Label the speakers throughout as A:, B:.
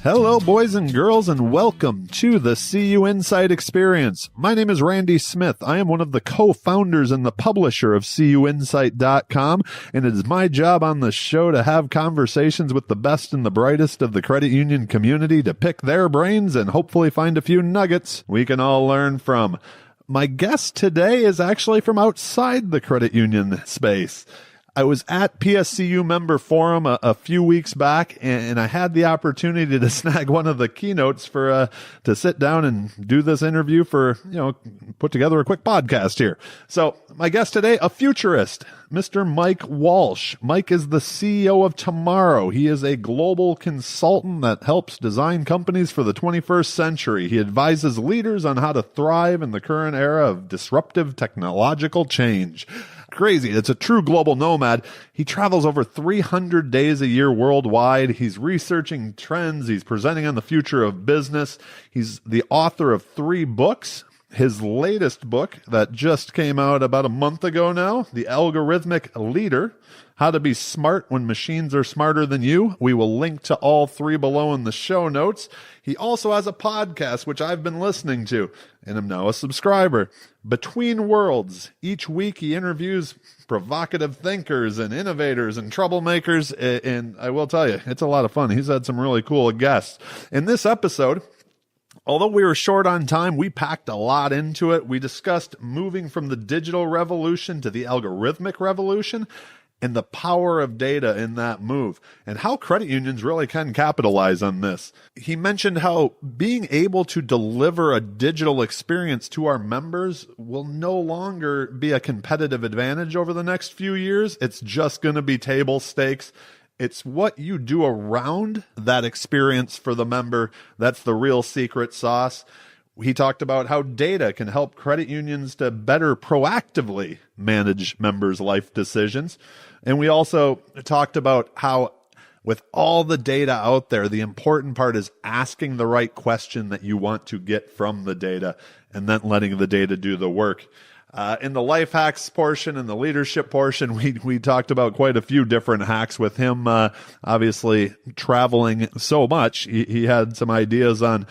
A: Hello, boys and girls, and welcome to the CUInsight Experience. My name is Randy Smith. I am one of the co-founders and the publisher of CUInsight.com, and it is my job on the show to have conversations with the best and the brightest of the credit union community to pick their brains and hopefully find a few nuggets we can all learn from. My guest today is actually from outside the credit union space. I was at PSCU Member Forum a few weeks back, and I had the opportunity to snag one of the keynotes for to sit down and do this interview for, put together a quick podcast here. So my guest today, a futurist, Mr. Mike Walsh. Mike is the CEO of Tomorrow. He is a global consultant that helps design companies for the 21st century. He advises leaders on how to thrive in the current era of disruptive technological change. Crazy. It's a true global nomad. He travels over 300 days a year worldwide. He's researching trends. He's presenting on the future of business. He's the author of 3 books. His latest book that just came out about a month ago now, The Algorithmic Leader, How to Be Smart When Machines Are Smarter Than You. We will link to all 3 below in the show notes. He also has a podcast, which I've been listening to, and am now a subscriber, Between Worlds. Each week he interviews provocative thinkers and innovators and troublemakers, and I will tell you, it's a lot of fun. He's had some really cool guests. In this episode, although we were short on time, we packed a lot into it. We discussed moving from the digital revolution to the algorithmic revolution and the power of data in that move and how credit unions really can capitalize on this. He mentioned how being able to deliver a digital experience to our members will no longer be a competitive advantage over the next few years. It's just going to be table stakes. It's what you do around that experience for the member that's the real secret sauce. He talked about how data can help credit unions to better proactively manage members' life decisions. And we also talked about how with all the data out there, the important part is asking the right question that you want to get from the data and then letting the data do the work. In the life hacks portion and the leadership portion, we talked about quite a few different hacks with him, obviously traveling so much. He had some ideas on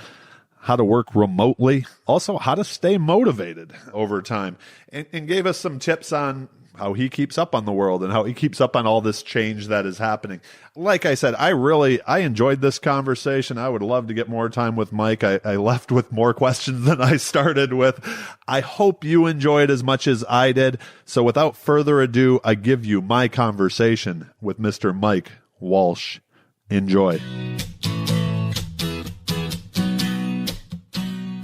A: how to work remotely, also how to stay motivated over time, and gave us some tips on how he keeps up on the world and how he keeps up on all this change that is happening. Like I said, I enjoyed this conversation. I would love to get more time with Mike. I left with more questions than I started with. I hope you enjoyed as much as I did. So without further ado, I give you my conversation with Mr. Mike Walsh. Enjoy.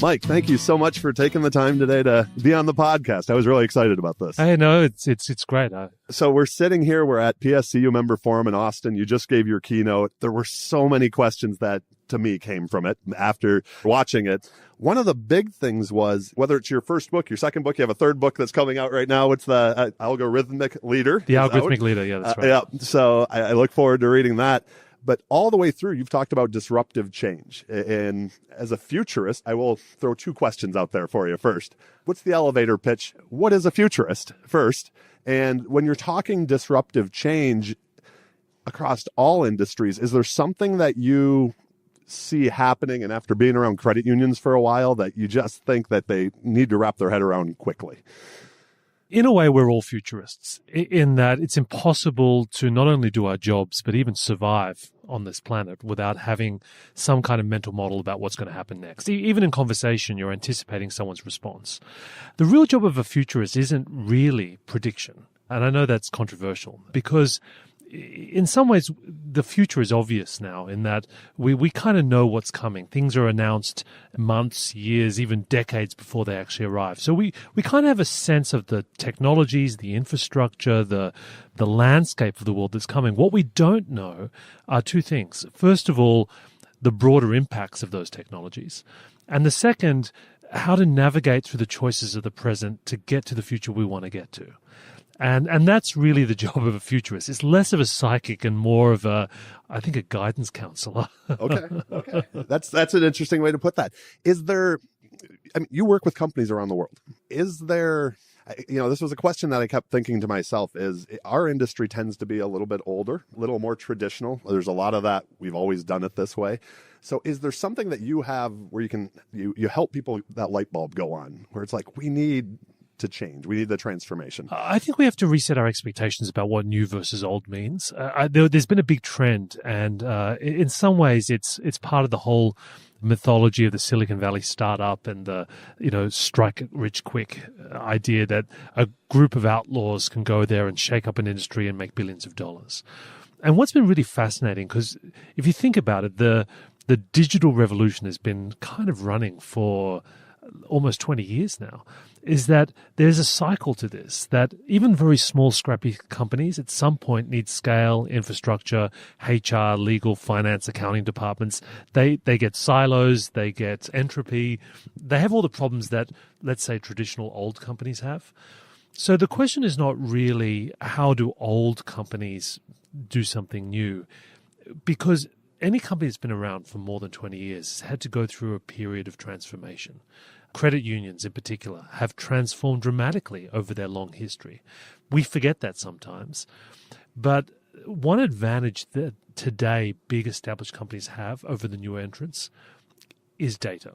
A: Mike, thank you so much for taking the time today to be on the podcast. I was really excited about this.
B: I know, it's great.
A: So we're sitting here, we're at PSCU Member Forum in Austin. You just gave your keynote. There were so many questions that, to me, came from it after watching it. One of the big things was, whether it's your first book, your second book, you have a third book that's coming out right now. It's the Algorithmic Leader.
B: The Algorithmic Leader, yeah, that's right.
A: Yeah, so I look forward to reading that. But all the way through, you've talked about disruptive change. And as a futurist, I will throw 2 questions out there for you first. What's the elevator pitch? What is a futurist first? And when you're talking disruptive change across all industries, is there something that you see happening, and after being around credit unions for a while, that you just think that they need to wrap their head around quickly?
B: In a way, we're all futurists in that it's impossible to not only do our jobs, but even survive on this planet without having some kind of mental model about what's going to happen next. Even in conversation, you're anticipating someone's response. The real job of a futurist isn't really prediction. And I know that's controversial because in some ways, the future is obvious now in that we kind of know what's coming. Things are announced months, years, even decades before they actually arrive. So we kind of have a sense of the technologies, the infrastructure, the landscape of the world that's coming. What we don't know are 2 things. First of all, the broader impacts of those technologies. And the second, how to navigate through the choices of the present to get to the future we want to get to. And that's really the job of a futurist. It's less of a psychic and more of I think, a guidance counselor.
A: Okay. That's an interesting way to put that. Is there, I mean, you work with companies around the world. Is there, this was a question that I kept thinking to myself, is our industry tends to be a little bit older, a little more traditional. There's a lot of that. We've always done it this way. So is there something that you have where you help people, that light bulb go on, where it's like, we need to change, we need the transformation?
B: I think we have to reset our expectations about what new versus old means. There's been a big trend, and in some ways it's part of the whole mythology of the Silicon Valley startup and the strike it rich quick idea that a group of outlaws can go there and shake up an industry and make billions of dollars. And what's been really fascinating, because if you think about it, the digital revolution has been kind of running for almost 20 years now, is that there's a cycle to this, that even very small, scrappy companies at some point need scale, infrastructure, HR, legal, finance, accounting departments. They get silos, they get entropy. They have all the problems that, let's say, traditional old companies have. So the question is not really how do old companies do something new, because any company that's been around for more than 20 years has had to go through a period of transformation. Credit unions in particular have transformed dramatically over their long history. We forget that sometimes. But one advantage that today big established companies have over the new entrants is data.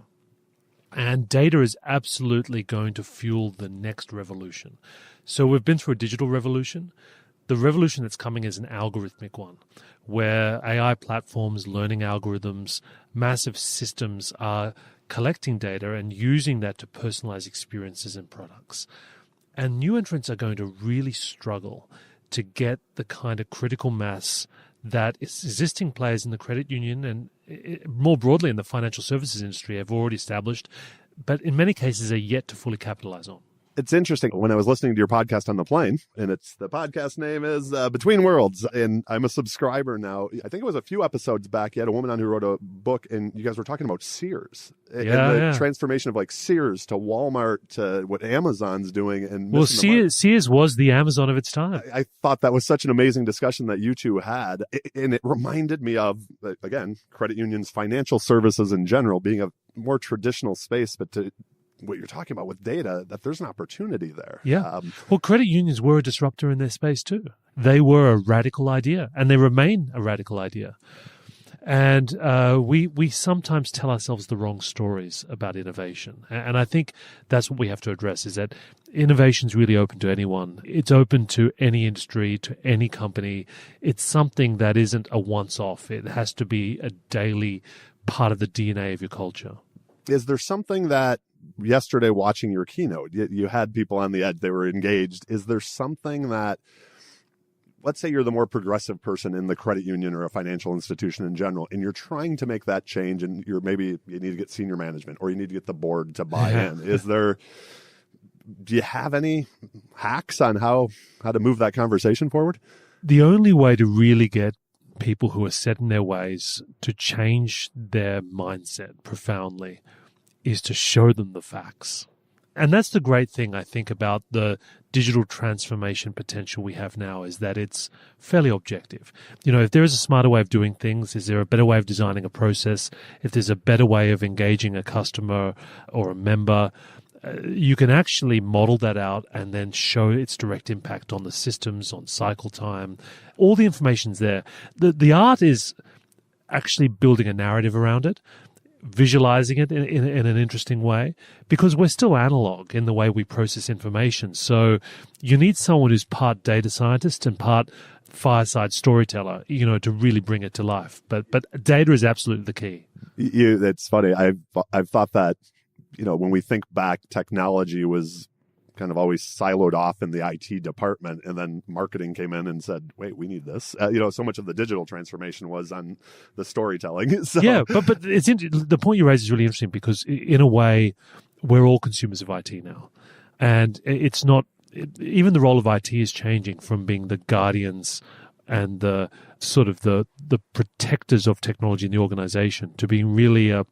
B: And data is absolutely going to fuel the next revolution. So we've been through a digital revolution. The revolution that's coming is an algorithmic one, where AI platforms, learning algorithms, massive systems are collecting data and using that to personalize experiences and products. And new entrants are going to really struggle to get the kind of critical mass that existing players in the credit union and more broadly in the financial services industry have already established, but in many cases are yet to fully capitalize on.
A: It's interesting. When I was listening to your podcast on the plane, and the podcast name is Between Worlds, and I'm a subscriber now. I think it was a few episodes back. You had a woman on who wrote a book, and you guys were talking about Sears and the transformation of like Sears to Walmart to what Amazon's doing. And
B: well, Sears was the Amazon of its time.
A: I thought that was such an amazing discussion that you two had, and it reminded me of, again, credit unions, financial services in general, being a more traditional space, but to what you're talking about with data, that there's an opportunity there.
B: Yeah. Well, credit unions were a disruptor in their space too. They were a radical idea, and they remain a radical idea. And we sometimes tell ourselves the wrong stories about innovation. And I think that's what we have to address, is that innovation is really open to anyone. It's open to any industry, to any company. It's something that isn't a once-off. It has to be a daily part of the DNA of your culture.
A: Is there something that yesterday watching your keynote, you had people on the edge, they were engaged. Is there something that, let's say you're the more progressive person in the credit union or a financial institution in general, and you're trying to make that change, and you need to get senior management or you need to get the board to buy in. Do you have any hacks on how to move that conversation forward?
B: The only way to really get people who are set in their ways to change their mindset profoundly is to show them the facts. And that's the great thing, I think, about the digital transformation potential we have now, is that it's fairly objective. If there is a smarter way of doing things, is there a better way of designing a process? If there's a better way of engaging a customer or a member, you can actually model that out and then show its direct impact on the systems, on cycle time. All the information's there. The art is actually building a narrative around it, visualizing it in an interesting way, because we're still analog in the way we process information. So you need someone who's part data scientist and part fireside storyteller, to really bring it to life. But data is absolutely the key.
A: It's funny. I've thought that, when we think back, technology was kind of always siloed off in the IT department, and then marketing came in and said, wait, we need this. So much of the digital transformation was on the storytelling. So.
B: Yeah, but the point you raise is really interesting, because in a way, we're all consumers of IT now. And it's not, even the role of IT is changing from being the guardians and the sort of the protectors of technology in the organization to being really a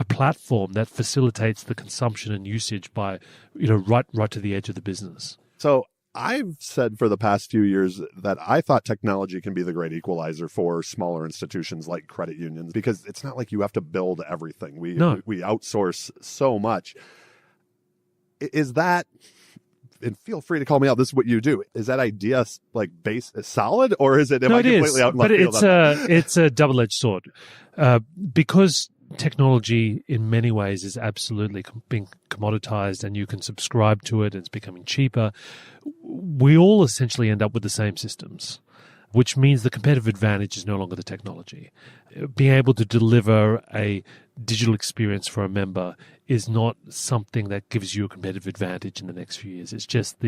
B: platform that facilitates the consumption and usage by, right to the edge of the business.
A: So I've said for the past few years that I thought technology can be the great equalizer for smaller institutions like credit unions, because it's not like you have to build everything. We outsource so much. Is that and feel free to call me out. This is what you do. Is that idea like base solid, or is it? Am
B: No,
A: I
B: it
A: completely
B: is,
A: out in left
B: but
A: field?
B: it's a double-edged sword because technology in many ways is absolutely being commoditized, and you can subscribe to it, and it's becoming cheaper. We all essentially end up with the same systems, which means the competitive advantage is no longer the technology. Being able to deliver a digital experience for a member is not something that gives you a competitive advantage in the next few years. It's just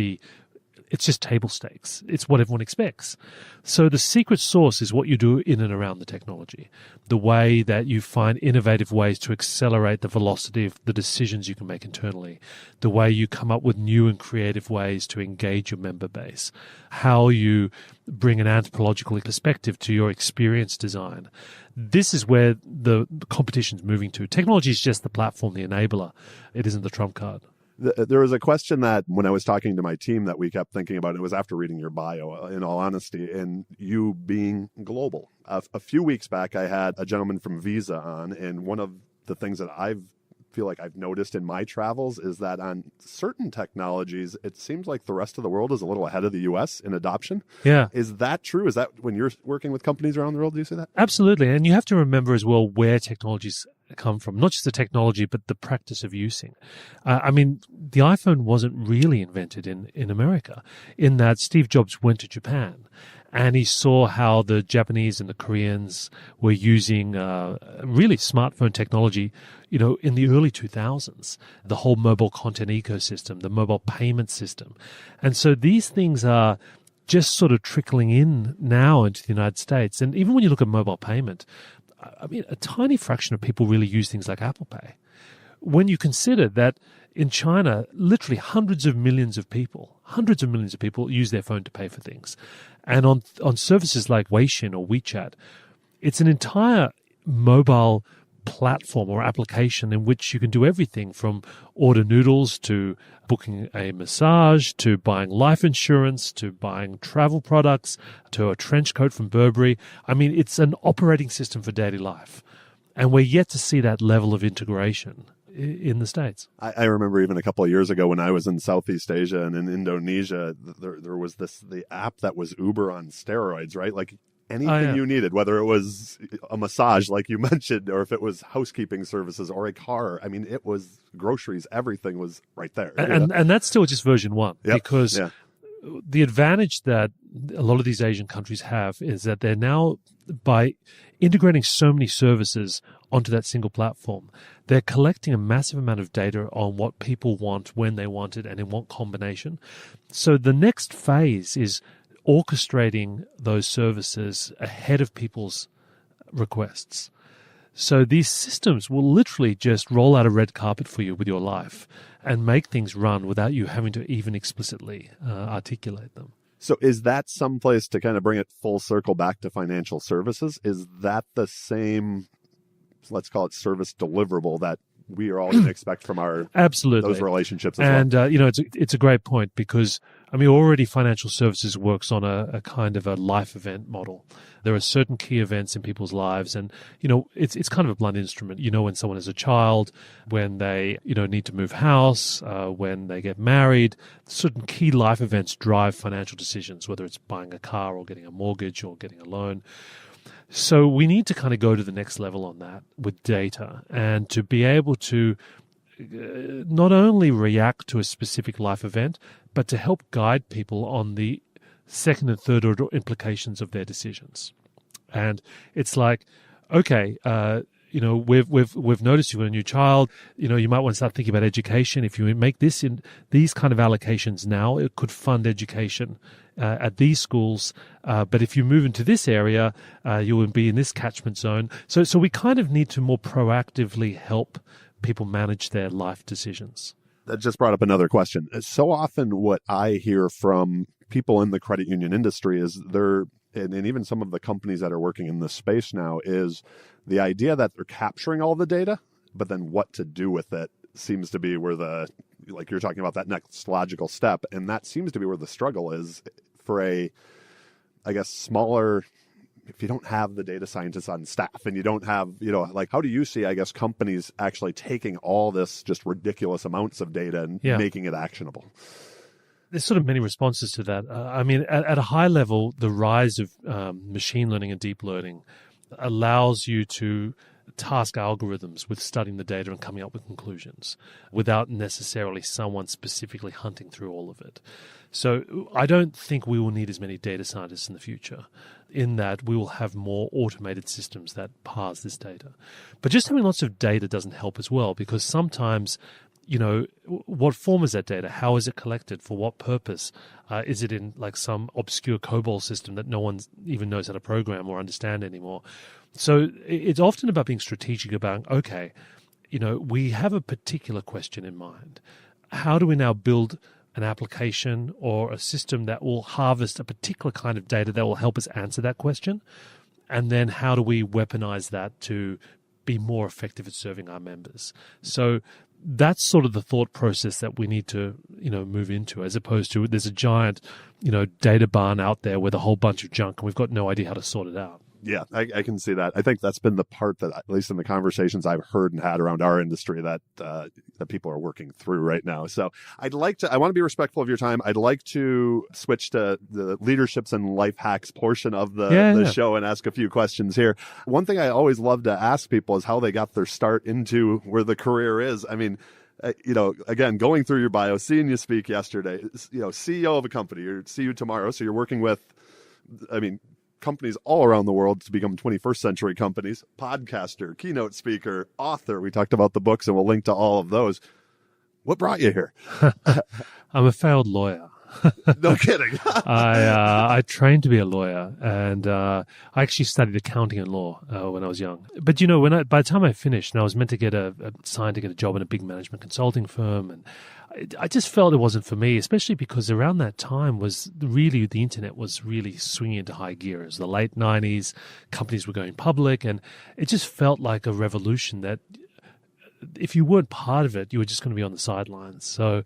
B: table stakes. It's what everyone expects. So the secret sauce is what you do in and around the technology, the way that you find innovative ways to accelerate the velocity of the decisions you can make internally, the way you come up with new and creative ways to engage your member base, how you bring an anthropological perspective to your experience design. This is where the competition's moving to. Technology is just the platform, the enabler. It isn't the trump card.
A: There was a question that when I was talking to my team that we kept thinking about, it was after reading your bio, in all honesty, and you being global. A few weeks back, I had a gentleman from Visa on, and one of the things that feel like I've noticed in my travels is that on certain technologies, it seems like the rest of the world is a little ahead of the U.S. in adoption.
B: Yeah.
A: Is that true? Is that when you're working with companies around the world, do you see that?
B: Absolutely. And you have to remember as well where technologies come from, not just the technology, but the practice of using. The iPhone wasn't really invented in America, in that Steve Jobs went to Japan and he saw how the Japanese and the Koreans were using really smartphone technology, in the early 2000s, the whole mobile content ecosystem, the mobile payment system. And so these things are just sort of trickling in now into the United States. And even when you look at mobile payment, a tiny fraction of people really use things like Apple Pay. When you consider that in China, literally hundreds of millions of people use their phone to pay for things. And on services like Weixin or WeChat, it's an entire mobile platform or application in which you can do everything from order noodles to booking a massage to buying life insurance to buying travel products to a trench coat from Burberry. It's an operating system for daily life. And we're yet to see that level of integration in the States.
A: I remember even a couple of years ago when I was in Southeast Asia and in Indonesia, there was the app that was Uber on steroids, right? Like anything you needed, whether it was a massage, like you mentioned, or if it was housekeeping services or a car. It was groceries. Everything was right there.
B: And that's still just version 1, because the advantage that a lot of these Asian countries have is that they're now, by integrating so many services onto that single platform, they're collecting a massive amount of data on what people want, when they want it, and in what combination. So the next phase is orchestrating those services ahead of people's requests. So these systems will literally just roll out a red carpet for you with your life and make things run without you having to even explicitly articulate them.
A: So is that someplace to kind of bring it full circle back to financial services? Is that the same, let's call it service deliverable, that we are all going to expect from our
B: absolutely
A: those relationships as
B: well? And it's a great point, because already financial services works on a kind of a life event model. There are certain key events in people's lives, and it's kind of a blunt instrument. When someone is a child, when they need to move house, when they get married, certain key life events drive financial decisions, whether it's buying a car or getting a mortgage or getting a loan. So we need to kind of go to the next level on that with data, and to be able to not only react to a specific life event, but to help guide people on the second and third order implications of their decisions. And it's like, okay, we've noticed you've got a new child. You might want to start thinking about education. If you make this in these kind of allocations now, it could fund education at these schools. But if you move into this area, you will be in this catchment zone. So we kind of need to more proactively help people manage their life decisions.
A: That just brought up another question. So often what I hear from people in the credit union industry is and even some of the companies that are working in this space now, is the idea that they're capturing all the data, but then what to do with it seems to be where like you're talking about, that next logical step. And that seems to be where the struggle is for smaller, if you don't have the data scientists on staff and you don't have, how do you see, companies actually taking all this just ridiculous amounts of data and making it actionable?
B: There's sort of many responses to that. At a high level, the rise of machine learning and deep learning allows you to task algorithms with studying the data and coming up with conclusions without necessarily someone specifically hunting through all of it. So I don't think we will need as many data scientists in the future, in that we will have more automated systems that parse this data. But just having lots of data doesn't help as well, because sometimes, what form is that data? How is it collected? For what purpose? Is it in like some obscure COBOL system that no one even knows how to program or understand anymore? So it's often about being strategic about, okay, we have a particular question in mind. How do we now build an application or a system that will harvest a particular kind of data that will help us answer that question? And then how do we weaponize that to be more effective at serving our members? So that's sort of the thought process that we need to, move into, as opposed to there's a giant, data barn out there with a whole bunch of junk and we've got no idea how to sort it out.
A: Yeah, I can see that. I think that's been the part that, at least in the conversations I've heard and had around our industry, that people are working through right now. So I want to be respectful of your time. I'd like to switch to the leaderships and life hacks portion of the show and ask a few questions here. One thing I always love to ask people is how they got their start into where the career is. I mean, again, going through your bio, seeing you speak yesterday, CEO of a company, you see you tomorrow. So you're working with, companies all around the world to become 21st century companies, podcaster, keynote speaker, author. We talked about the books and we'll link to all of those. What brought you here?
B: I'm a failed lawyer.
A: No kidding.
B: I trained to be a lawyer, and I actually studied accounting and law when I was young. But by the time I finished, and I was meant to get signed to get a job in a big management consulting firm, and I just felt it wasn't for me, especially because around that time was really the internet was really swinging into high gear. It was the late 90s, companies were going public, and it just felt like a revolution that if you weren't part of it, you were just going to be on the sidelines. So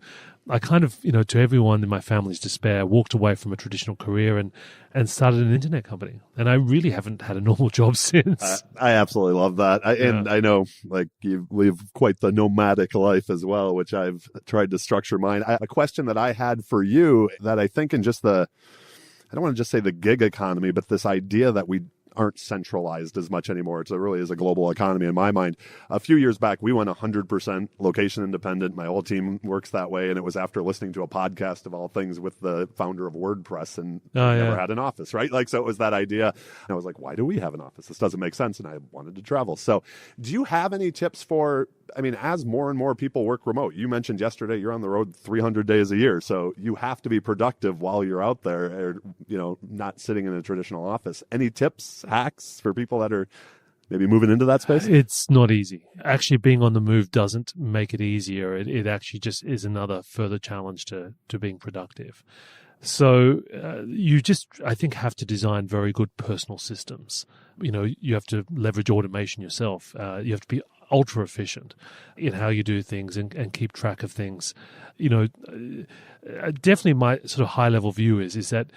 B: I kind of, to everyone in my family's despair, walked away from a traditional career and started an internet company. And I really haven't had a normal job since.
A: I absolutely love that. And I know you live quite the nomadic life as well, which I've tried to structure mine. A question that I had for you that I think in just I don't want to just say the gig economy, but this idea that we aren't centralized as much anymore. It really is a global economy in my mind. A few years back, we went 100% location independent. My whole team works that way. And it was after listening to a podcast of all things with the founder of WordPress, and never had an office, right? So it was that idea. And I was like, why do we have an office? This doesn't make sense. And I wanted to travel. So do you have any tips for, as more and more people work remote? You mentioned yesterday you're on the road 300 days a year. So you have to be productive while you're out there, or, not sitting in a traditional office. Any tips, hacks for people that are maybe moving into that space?
B: It's not easy. Actually, being on the move doesn't make it easier. It actually just is another further challenge to being productive. So you just, I think, have to design very good personal systems. You have to leverage automation yourself. You have to be ultra efficient in how you do things and keep track of things. Definitely my sort of high level view is that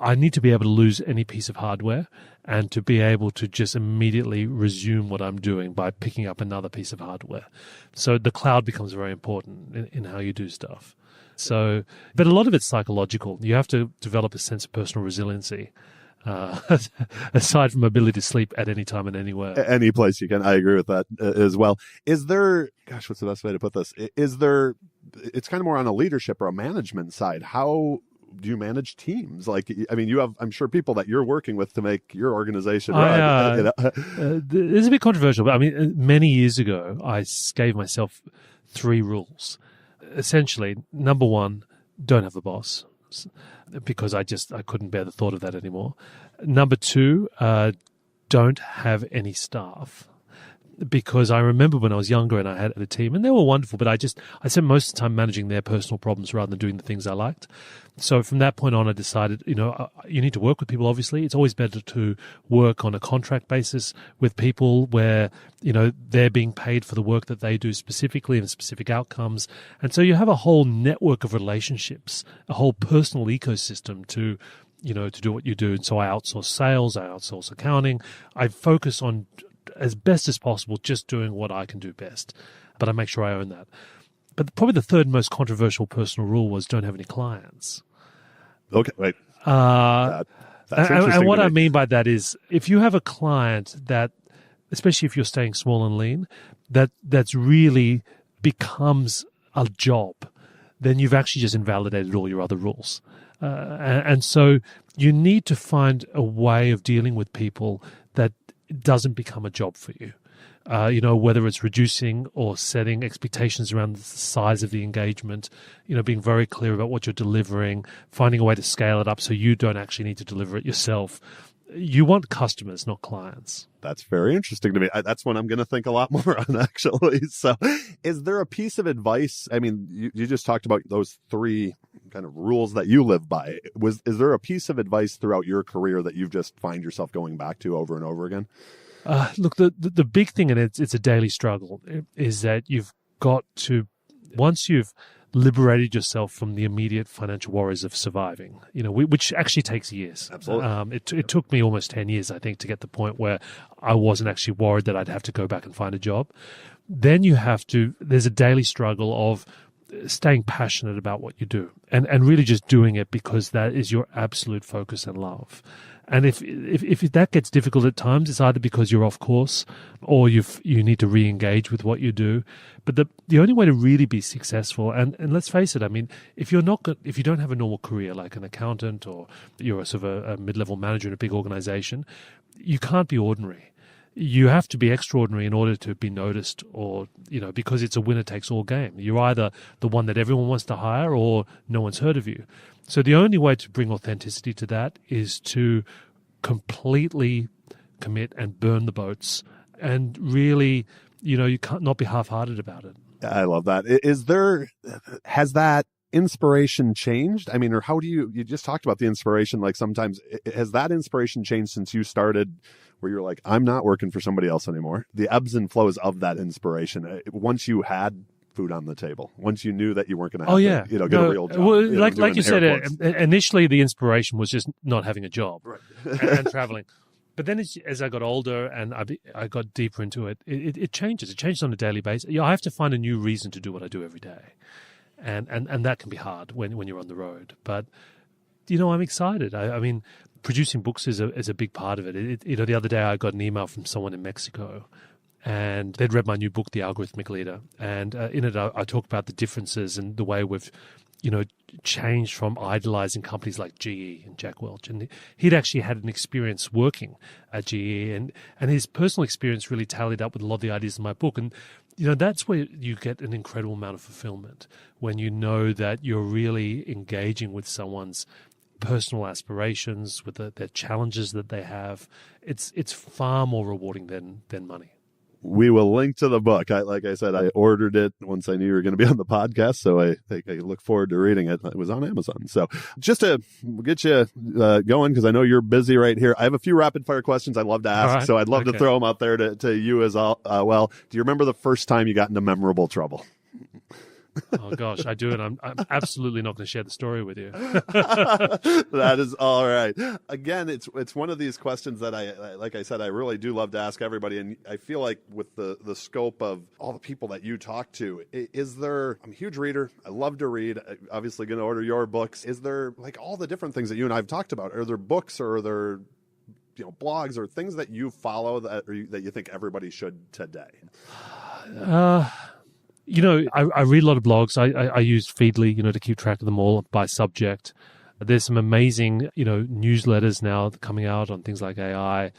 B: I need to be able to lose any piece of hardware and to be able to just immediately resume what I'm doing by picking up another piece of hardware. So the cloud becomes very important in how you do stuff. So, but a lot of it's psychological. You have to develop a sense of personal resiliency, aside from ability to sleep at any time and anywhere.
A: Any place you can. I agree with that as well. Is there, what's the best way to put this? It's kind of more on a leadership or a management side. How do you manage teams? You have, I'm sure, people that you're working with to make your organization run.
B: It's a bit controversial, but many years ago, I gave myself 3 rules. Essentially, number 1, don't have a boss, because I couldn't bear the thought of that anymore. Number 2, don't have any staff. Because I remember when I was younger and I had a team, and they were wonderful, but I spent most of the time managing their personal problems rather than doing the things I liked. So from that point on, I decided, you need to work with people, obviously. It's always better to work on a contract basis with people where, they're being paid for the work that they do specifically and specific outcomes. And so you have a whole network of relationships, a whole personal ecosystem to do what you do. And so I outsource sales, I outsource accounting. I focus on, as best as possible, just doing what I can do best. But I make sure I own that. But probably the third most controversial personal rule was don't have any clients.
A: Okay, wait.
B: That's
A: interesting.
B: And what I mean by that is if you have a client that, especially if you're staying small and lean, that's really becomes a job, then you've actually just invalidated all your other rules. And so you need to find a way of dealing with people that doesn't become a job for you. Whether it's reducing or setting expectations around the size of the engagement, being very clear about what you're delivering, finding a way to scale it up so you don't actually need to deliver it yourself. You want customers, not clients.
A: That's very interesting to me. That's one I'm going to think a lot more on, actually. So is there a piece of advice? I mean, you just talked about those three kind of rules that you live by. Is there a piece of advice throughout your career that you've just find yourself going back to over and over again?
B: Look, the big thing, and it's a daily struggle, is that you've got to, once you've liberated yourself from the immediate financial worries of surviving, which actually takes years.
A: Absolutely.
B: It took me almost 10 years, I think, to get to the point where I wasn't actually worried that I'd have to go back and find a job. Then there's a daily struggle of staying passionate about what you do and really just doing it because that is your absolute focus and love. And if that gets difficult at times, it's either because you're off course or you need to re-engage with what you do. But the only way to really be successful, and let's face it, I mean, if you don't have a normal career like an accountant or you're a sort of a mid-level manager in a big organization, you can't be ordinary. You have to be extraordinary in order to be noticed, or because it's a winner-takes-all game. You're either the one that everyone wants to hire or no one's heard of you. So the only way to bring authenticity to that is to completely commit and burn the boats and really, you can't not be half-hearted about it.
A: I love that. Has that inspiration changed? I mean, or how do you just talked about the inspiration, like sometimes has that inspiration changed since you started where you're like, I'm not working for somebody else anymore? The ebbs and flows of that inspiration. Once you had food on the table, once you knew that you weren't going to have to, get a real job.
B: Well, like you said, initially the inspiration was just not having a job,
A: right.
B: and traveling. But then as I got older and I got deeper into it, it changes. It changes on a daily basis. I have to find a new reason to do what I do every day. And that can be hard when you're on the road. But, I'm excited. I mean, producing books is a big part of it. The other day I got an email from someone in Mexico, and they'd read my new book, The Algorithmic Leader. And in it, I talk about the differences and the way we've, changed from idolizing companies like GE and Jack Welch. And he'd actually had an experience working at GE, and his personal experience really tallied up with a lot of the ideas in my book. And, that's where you get an incredible amount of fulfillment, when you know that you're really engaging with someone's personal aspirations, with their challenges that they have. It's far more rewarding than money.
A: We will link to the book. Like I said, I ordered it once I knew you were going to be on the podcast, so I look forward to reading it. It was on Amazon. So just to get you going, because I know you're busy right here, I have a few rapid fire questions I'd love to ask, right. So I'd love to throw them out there to you as well. Do you remember the first time you got into memorable trouble?
B: Oh gosh, I do, and I'm absolutely not going to share the story with you.
A: That is all right. Again, it's one of these questions that like I said, I really do love to ask everybody, and I feel like with the scope of all the people that you talk to, I'm a huge reader. I love to read. I'm obviously going to order your books. Is there, like, all the different things that you and I have talked about? Are there books, or are there blogs or things that you follow that you think everybody should today?
B: I read a lot of blogs. I use Feedly, to keep track of them all by subject. There's some amazing, newsletters now coming out on things like AI.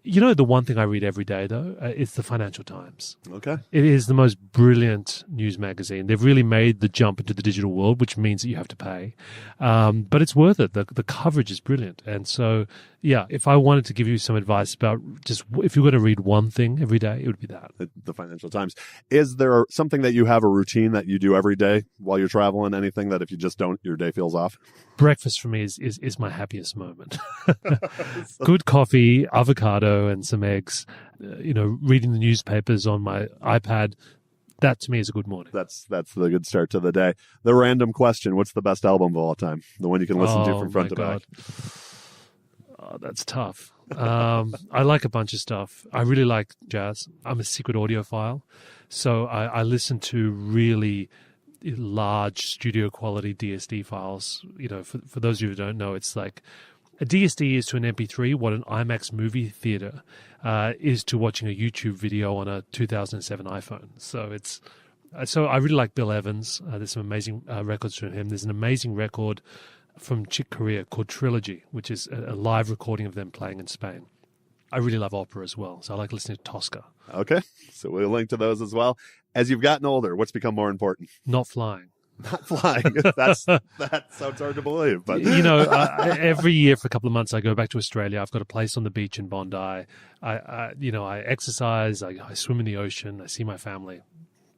B: The one thing I read every day, though, is the Financial Times.
A: Okay.
B: It is the most brilliant news magazine. They've really made the jump into the digital world, which means that you have to pay. But it's worth it. The coverage is brilliant. And so, yeah, if I wanted to give you some advice about just if you're going to read one thing every day, it would be that.
A: The Financial Times. Is there something that you have, a routine that you do every day while you're traveling? Anything that if you just don't, your day feels off?
B: Breakfast for me is my happiest moment. Good coffee, avocado, and some eggs. Reading the newspapers on my iPad. That to me is a good morning.
A: That's the good start to the day. The random question: what's the best album of all time? The one you can listen to from front to back.
B: Oh, that's tough. I like a bunch of stuff. I really like jazz. I'm a secret audiophile. So I listen to really large studio quality DSD files. For those of you who don't know, it's like a DSD is to an MP3 what an IMAX movie theater is to watching a YouTube video on a 2007 iPhone. So I really like Bill Evans. There's some amazing records from him. There's an amazing record from Chick Corea called Trilogy, which is a live recording of them playing in Spain. I really love opera as well, so I like listening to Tosca.
A: Okay, so we'll link to those as well. As you've gotten older, what's become more important?
B: Not flying.
A: Not flying. That sounds hard to believe, but
B: every year for a couple of months I go back to Australia. I've got a place on the beach in Bondi. I exercise. I swim in the ocean. I see my family.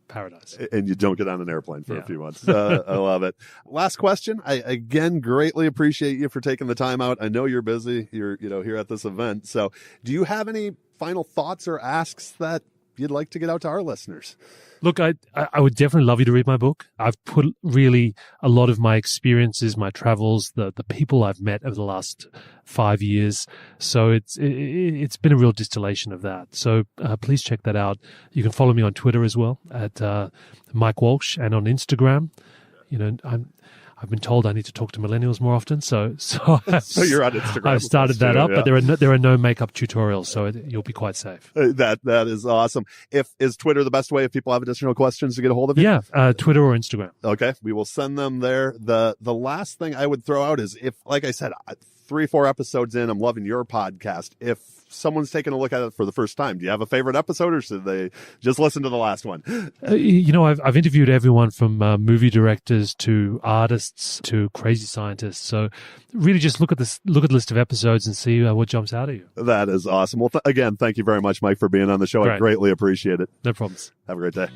B: Paradise.
A: And you don't get on an airplane for a few months. I love it. Last question. I again greatly appreciate you for taking the time out. I know you're busy. You're here at this event. So do you have any final thoughts or asks that you'd like to get out to our listeners?
B: Look, I would definitely love you to read my book. I've put really a lot of my experiences, my travels, the people I've met over the last 5 years. So it's been a real distillation of that. So please check that out. You can follow me on Twitter as well at Mike Walsh, and on Instagram. I've been told I need to talk to millennials more often, so
A: you're on Instagram.
B: I've started that up, but there are no makeup tutorials, so you'll be quite safe.
A: That is awesome. Is Twitter the best way if people have additional questions to get a hold of you?
B: Yeah, Twitter or Instagram.
A: Okay, we will send them there. The last thing I would throw out is if, like I said, 3-4 episodes in, I'm loving your podcast. If someone's taking a look at it for the first time, do you have a favorite episode, or should they just listen to the last one?
B: I've interviewed everyone from movie directors to artists to crazy scientists. So really just look at the list of episodes and see what jumps out at you.
A: That is awesome. Well, again, thank you very much, Mike, for being on the show. Great. I greatly appreciate it.
B: No problems.
A: Have a great day.